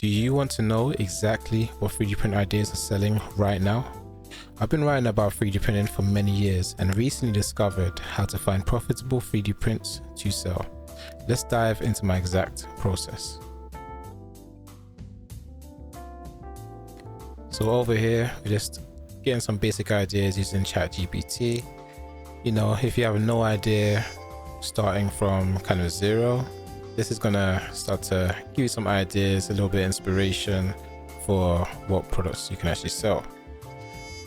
Do you want to know exactly what 3D print ideas are selling right now? I've been writing about 3D printing for many years and recently discovered how to find profitable 3D prints to sell. Let's dive into my exact process. So over here, we're just getting some basic ideas using ChatGPT. You know, if you have no idea, starting from kind of zero, this is gonna start to give you some ideas, a little bit of inspiration for what products you can actually sell.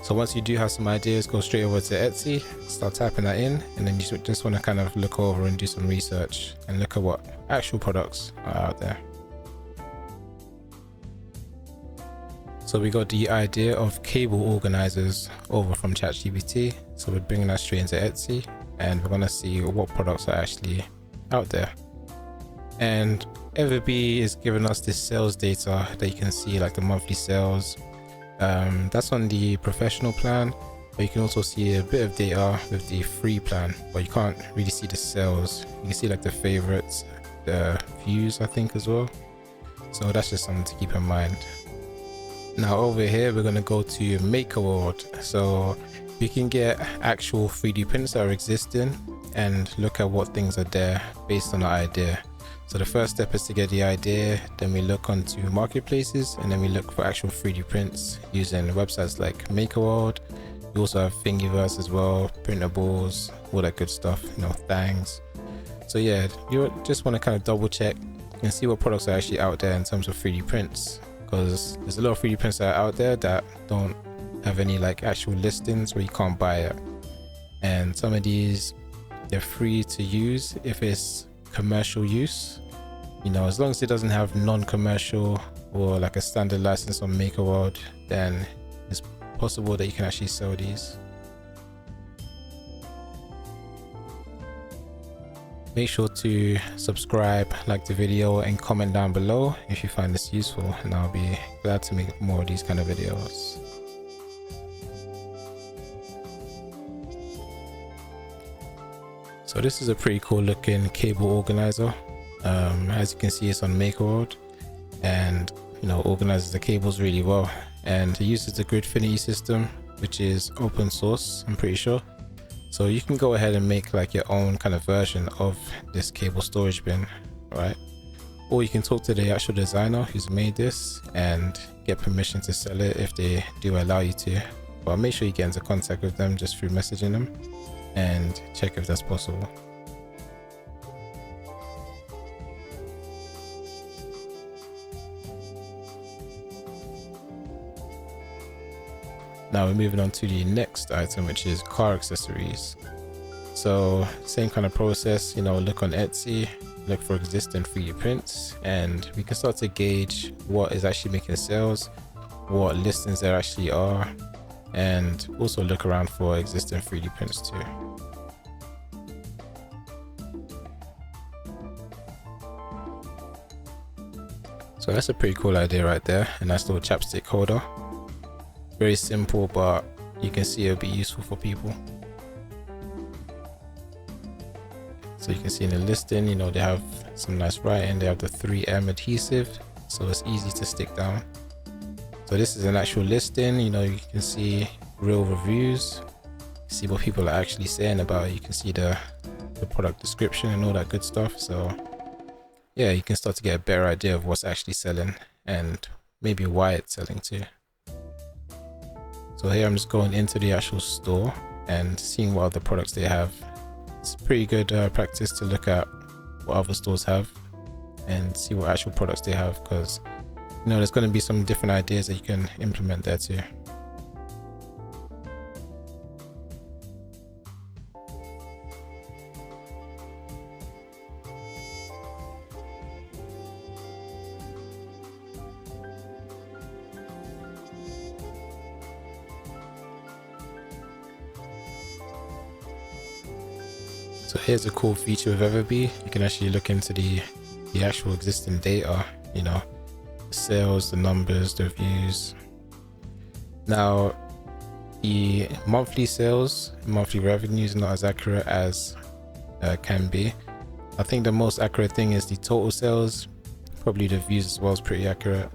So once you do have some ideas, go straight over to Etsy, start typing that in, and then you just want to kind of look over and do some research and look at what actual products are out there. So we got the idea of cable organizers over from ChatGPT. So we're bringing that straight into Etsy and we're gonna see what products are actually out there. And EverBee is giving us this sales data that you can see, like the monthly sales. That's on the professional plan, but you can also see a bit of data with the free plan, but you can't really see the sales. You can see like the favorites, the views, I think, as well. So that's just something to keep in mind. Now over here, we're gonna go to Maker World. So you can get actual 3D prints that are existing and look at what things are there based on the idea. So the first step is to get the idea, then we look onto marketplaces, and then we look for actual 3D prints using websites like Maker World. You also have Thingiverse as well, printables, all that good stuff, you know, things. So yeah, you just want to kind of double check and see what products are actually out there in terms of 3D prints, because there's a lot of 3D prints that are out there that don't have any like actual listings where you can't buy it. And some of these, they're free to use if it's commercial use, you know, as long as it doesn't have non-commercial or like a standard license on Maker World, then it's possible that you can actually sell these. Make sure to subscribe, like the video, and comment down below if you find this useful, and I'll be glad to make more of these kind of videos. So this is a pretty cool looking cable organizer. As you can see, it's on Maker World, and you know, organizes the cables really well, and it uses the Gridfinity system, which is open source, I'm pretty sure. So you can go ahead and make like your own kind of version of this cable storage bin, right? Or you can talk to the actual designer who's made this and get permission to sell it if they do allow you to. But make sure you get into contact with them just through messaging them and check if that's possible. Now we're moving on to the next item, which is car accessories. So same kind of process, you know, look on Etsy, look for existing 3D prints, and we can start to gauge what is actually making sales, what listings there actually are, and also look around for existing 3D prints too. So that's a pretty cool idea right there, a nice little chapstick holder. Very simple, but you can see it'll be useful for people. So you can see in the listing, you know, they have some nice writing, they have the 3M adhesive, so it's easy to stick down. So this is an actual listing, you know, you can see real reviews, see what people are actually saying about it. You can see the product description and all that good stuff. So yeah, you can start to get a better idea of what's actually selling and maybe why it's selling too. So here I'm just going into the actual store and seeing what other products they have. It's pretty good practice to look at what other stores have and see what actual products they have, because you know, there's going to be some different ideas that you can implement there too. So here's a cool feature of EverBee. You can actually look into the actual existing data, you know, the sales, the numbers, the views. Now, the monthly sales, monthly revenue is not as accurate as can be. I think the most accurate thing is the total sales. Probably the views as well is pretty accurate.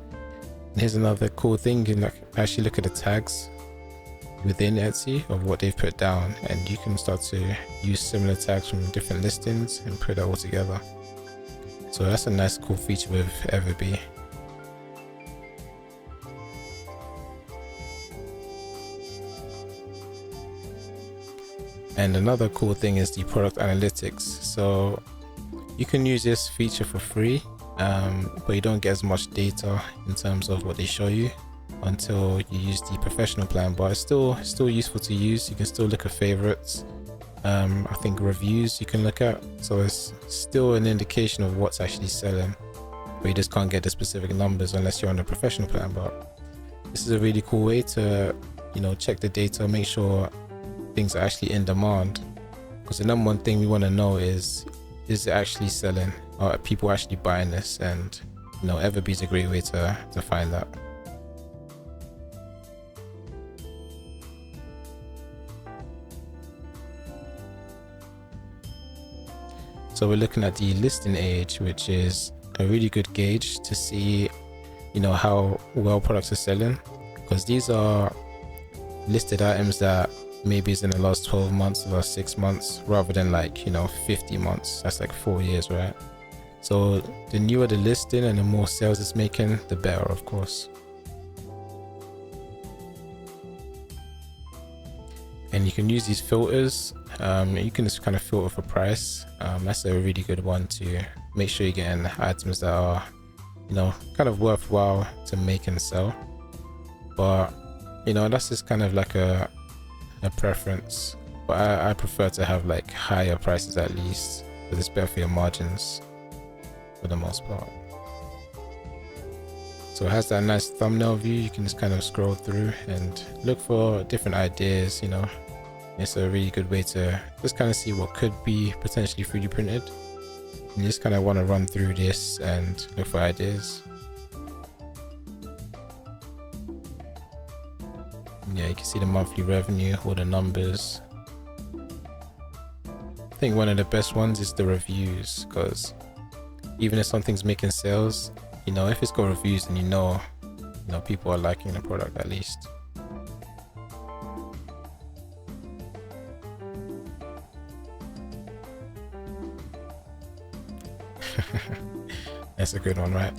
And here's another cool thing, you can actually look at the tags within Etsy of what they've put down, and you can start to use similar tags from different listings and put that all together. So that's a nice cool feature with EverBee. And another cool thing is the product analytics. So you can use this feature for free, but you don't get as much data in terms of what they show you until you use the professional plan. But it's still useful to use. You can still look at favorites. I think reviews you can look at. So it's still an indication of what's actually selling, but you just can't get the specific numbers unless you're on a professional plan. But this is a really cool way to, check the data, make sure things are actually in demand, because the number one thing we want to know is it actually selling? Are people actually buying this? And EverBee is a great way to find that. So we're looking at the listing age, which is a really good gauge to see how well products are selling, because these are listed items that maybe is in the last 12 months, the last 6 months, rather than 50 months. That's like 4 years, right? So the newer the listing and the more sales it's making, the better, of course. And you can use these filters. You can just kind of filter for price. That's a really good one to make sure you're getting items that are kind of worthwhile to make and sell. But that's just kind of like a preference, but I prefer to have higher prices at least, because it's better for your margins for the most part. So it has that nice thumbnail view. You can just kind of scroll through and look for different ideas. It's a really good way to just kind of see what could be potentially 3D printed. You just kind of want to run through this and look for ideas. Yeah, you can see the monthly revenue, all the numbers. I think one of the best ones is the reviews, because even if something's making sales, if it's got reviews, then people are liking the product at least. That's a good one, right?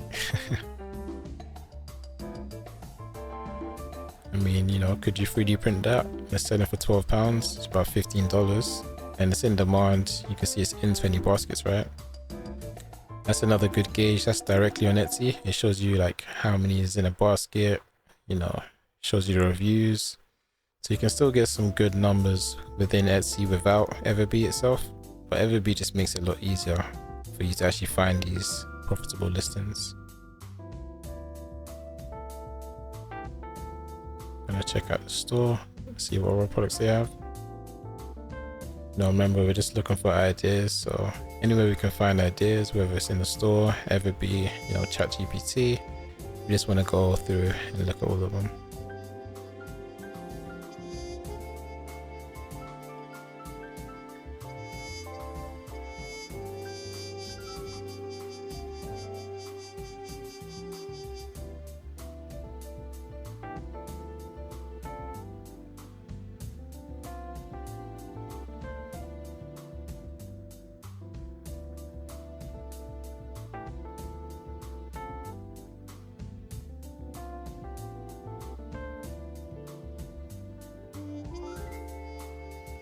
I mean, could you 3D print that? They're selling for £12, it's about $15, and it's in demand. You can see it's in 20 baskets, right? That's another good gauge. That's directly on Etsy. It shows you how many is in a basket, shows you the reviews. So you can still get some good numbers within Etsy without EverBee itself, but EverBee just makes it a lot easier for you to actually find these profitable listings. Gonna check out the store, see what other products they have. Remember, we're just looking for ideas, so anywhere we can find ideas, whether it's in the store, EverBee, ChatGPT, we just want to go through and look at all of them.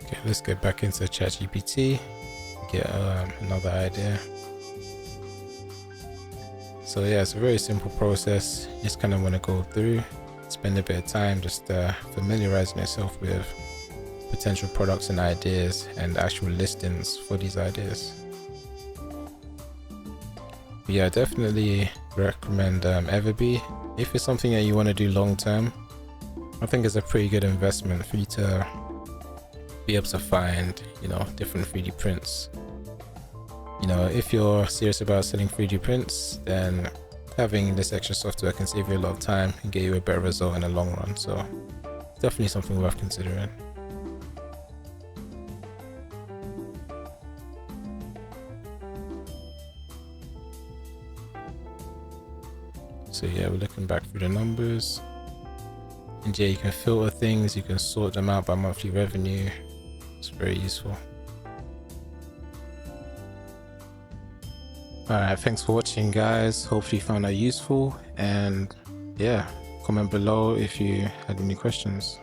Okay, let's get back into ChatGPT, get another idea. So yeah, it's a very simple process. You just kind of want to go through, spend a bit of time just familiarizing yourself with potential products and ideas and actual listings for these ideas. But yeah, definitely recommend EverBee. If it's something that you want to do long term, I think it's a pretty good investment for you to be able to find different 3D prints. If you're serious about selling 3D prints, then having this extra software can save you a lot of time and get you a better result in the long run. So definitely something worth considering. So yeah, we're looking back through the numbers, and yeah, you can filter things, you can sort them out by monthly revenue. It's very useful. Alright, thanks for watching guys, hopefully you found that useful, and yeah, comment below if you had any questions.